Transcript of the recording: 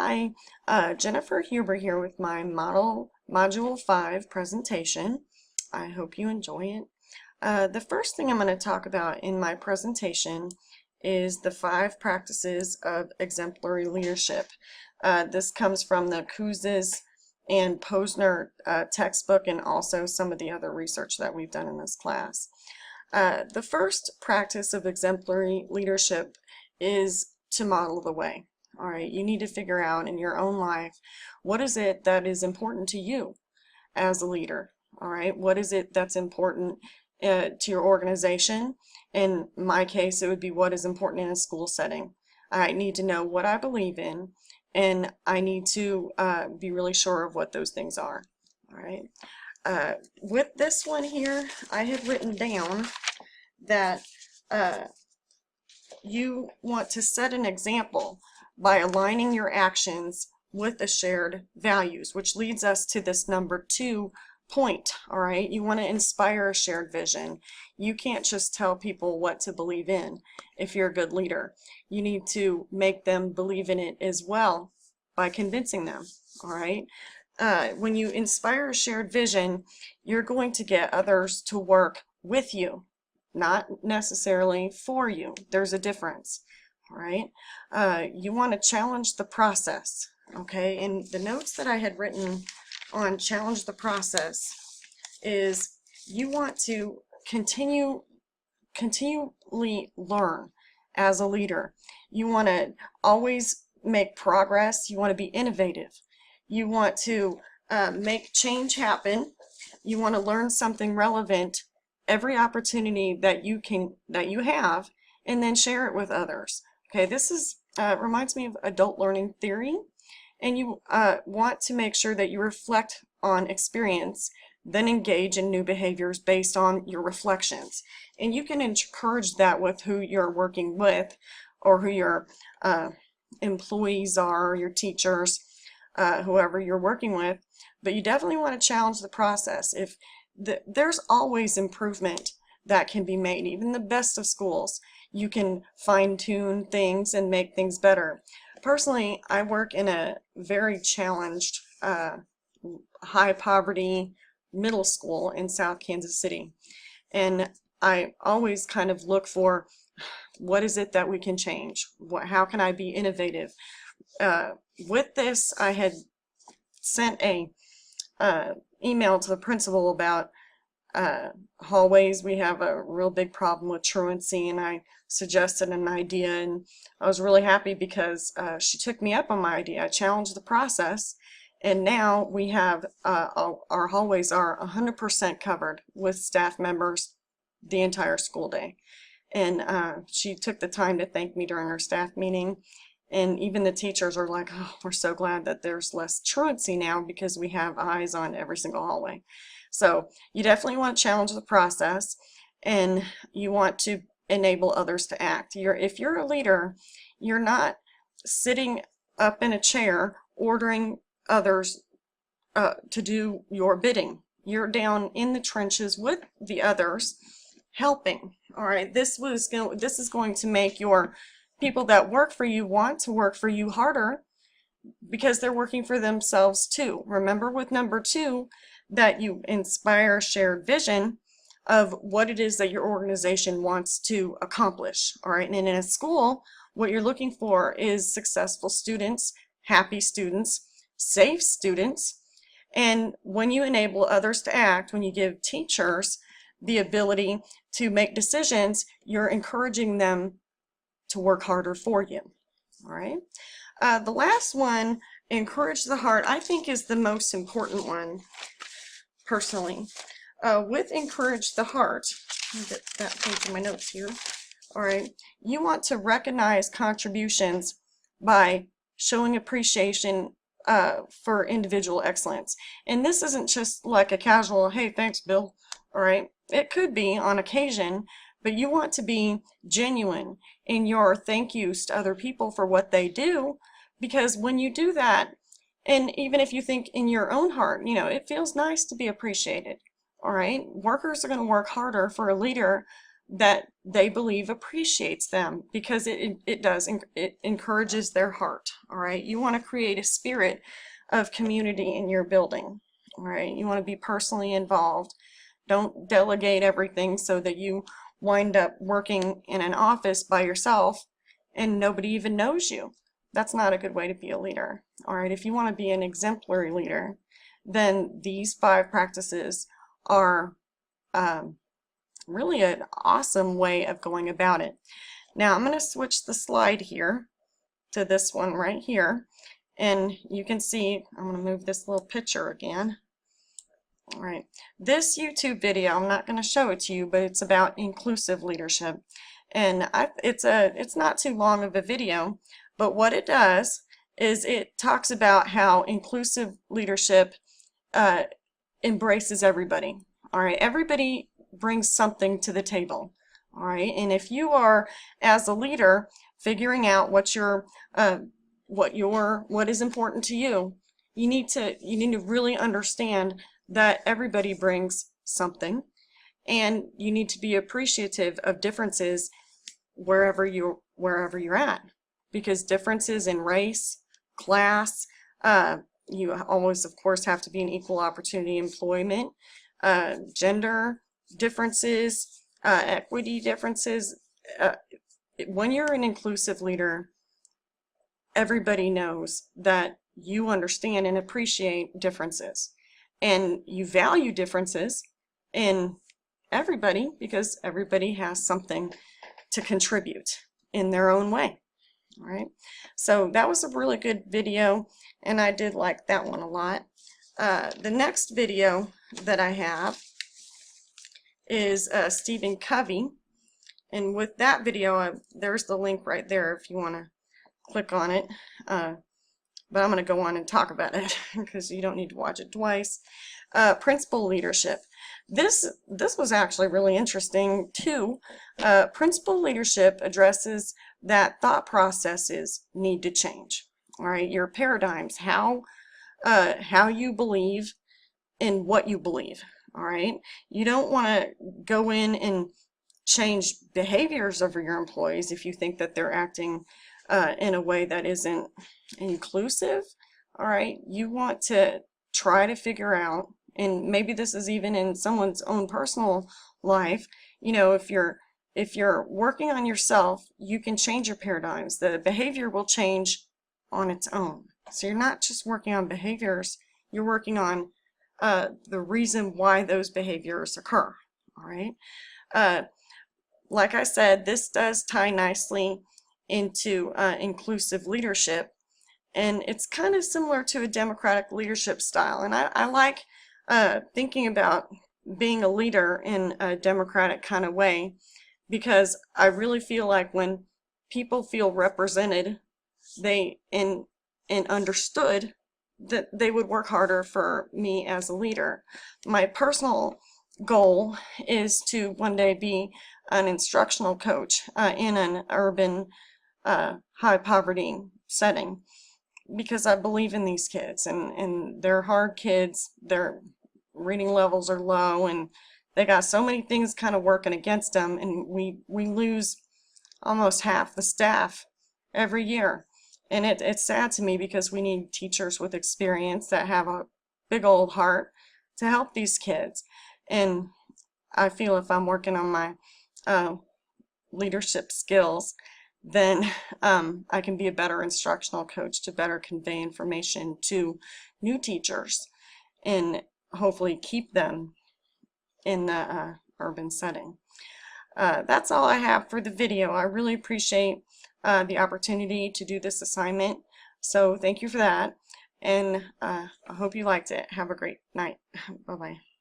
Hi, Jennifer Huber here with my Module 5 presentation. I hope you enjoy it. The first thing I'm going to talk about in my presentation is the 5 practices of exemplary leadership. This comes from the Kouzes and Posner textbook and also some of the other research that we've done in this class. The first practice of exemplary leadership is to model the way. All right, you need to figure out in your own life, what is it that is important to you as a leader? All right, what is it that's important to your organization? In my case, it would be what is important in a school setting. I need to know what I believe in, and I need to be really sure of what those things are. All right. With this one here, I have written down that you want to set an example by aligning your actions with the shared values, which leads us to this number 2 point. All right, you want to inspire a shared vision. You can't just tell people what to believe in if you're a good leader. You need to make them believe in it as well by convincing them. All right, when you inspire a shared vision, you're going to get others to work with you, not necessarily for you. There's a difference. All right, you want to challenge the process. Okay, and the notes that I had written on challenge the process is you want to continually learn as a leader. You want to always make progress. You want to be innovative. You want to make change happen. You want to learn something relevant every opportunity that you have, and then share it with others. Okay, this is reminds me of adult learning theory, and you want to make sure that you reflect on experience, then engage in new behaviors based on your reflections. And you can encourage that with who you're working with, or who your employees are, your teachers, whoever you're working with. But you definitely want to challenge the process. There's always improvement that can be made. Even the best of schools, you can fine-tune things and make things better. Personally, I work in a very challenged, high poverty middle school in South Kansas City, and I always kind of look for what is it that we can change. How can I be innovative? With this, I had sent a email to the principal about hallways. We have a real big problem with truancy, and I suggested an idea, and I was really happy because she took me up on my idea. I challenged the process, and now we have our hallways are 100% covered with staff members the entire school day. And she took the time to thank me during our staff meeting, and even the teachers are like, oh, we're so glad that there's less truancy now because we have eyes on every single hallway. So you definitely want to challenge the process, and you want to enable others to act. If you're a leader, you're not sitting up in a chair ordering others to do your bidding. You're down in the trenches with the others, helping. All right, this is going to make your people that work for you want to work for you harder, because they're working for themselves too. Remember with number 2 that you inspire shared vision of what it is that your organization wants to accomplish. All right, and in a school, what you're looking for is successful students, happy students, safe students. And when you enable others to act, when you give teachers the ability to make decisions, you're encouraging them to work harder for you. All right. The last one, encourage the heart, I think is the most important one, personally. With encourage the heart, let me get that page in my notes here. All right. You want to recognize contributions by showing appreciation for individual excellence. And this isn't just like a casual, hey, thanks, Bill. All right. It could be on occasion, but you want to be genuine in your thank yous to other people for what they do, because when you do that, and even if you think in your own heart, you know, it feels nice to be appreciated. All right, workers are going to work harder for a leader that they believe appreciates them, because it does, it encourages their heart. All right, you want to create a spirit of community in your building. All right, you want to be personally involved. Don't delegate everything so that you wind up working in an office by yourself and nobody even knows you. That's not a good way to be a leader. All right, if you want to be an exemplary leader, then these 5 practices are really an awesome way of going about it. Now I'm going to switch the slide here to this one right here, and you can see I'm going to move this little picture again. All right, this YouTube video, I'm not going to show it to you, but it's about inclusive leadership, and it's not too long of a video, but what it does is it talks about how inclusive leadership embraces everybody. All right, everybody brings something to the table. All right, and if you are, as a leader, figuring out what is important to you, you need to really understand that everybody brings something, and you need to be appreciative of differences wherever you're at, because differences in race, class, you always, of course, have to be an equal opportunity employment, gender differences, equity differences. When you're an inclusive leader, everybody knows that you understand and appreciate differences, and you value differences in everybody, because everybody has something to contribute in their own way. All right, so that was a really good video, and I did like that one a lot. The next video that I have is Stephen Covey, and with that video, there's the link right there if you want to click on it. But I'm going to go on and talk about it because you don't need to watch it twice. Principal leadership. This was actually really interesting too. Principal leadership addresses that thought processes need to change. All right, your paradigms, how you believe in what you believe. All right, you don't want to go in and change behaviors of your employees if you think that they're acting in a way that isn't inclusive. All right, you want to try to figure out, and maybe this is even in someone's own personal life, you know, if you're working on yourself, you can change your paradigms. The behavior will change on its own. So you're not just working on behaviors, you're working on the reason why those behaviors occur. All right, like I said, this does tie nicely into inclusive leadership, and it's kind of similar to a democratic leadership style, and I like thinking about being a leader in a democratic kind of way, because I really feel like when people feel represented, and understood, that they would work harder for me as a leader. My personal goal is to one day be an instructional coach in an urban high poverty setting, because I believe in these kids, and they're hard kids, their reading levels are low, and they got so many things kind of working against them, and we lose almost half the staff every year. And it's sad to me, because we need teachers with experience that have a big old heart to help these kids. And I feel if I'm working on my leadership skills, then I can be a better instructional coach to better convey information to new teachers and hopefully keep them in the urban setting. That's all I have for the video. I really appreciate the opportunity to do this assignment, so thank you for that, and I hope you liked it. Have a great night. Bye-bye.